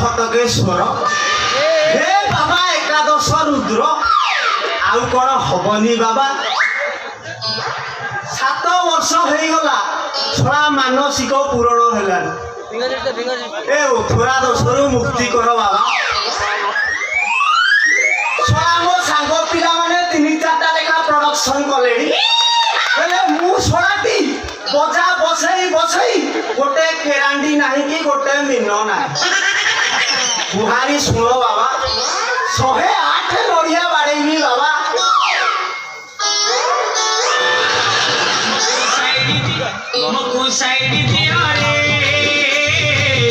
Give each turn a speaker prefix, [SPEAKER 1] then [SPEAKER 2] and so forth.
[SPEAKER 1] खटकेश्वर हे बाबा एकादश रुद्र आउ कौन हबनी बाबा 7 वर्ष हो गला छड़ा मानसिक पूरण है ए उथुरा दोषरु मुक्ति कर बाबा छड़ा मो सांग पिला माने 3-4टा लेखा प्रोडक्शन कले मु छड़ाटी बजा बसई बसई गोटे केरांडी नहीं कि गोटे मीन ना बुहारी शुण बाबा 108 नड़िया बाड़ेबी बाबा
[SPEAKER 2] साइड दिया रे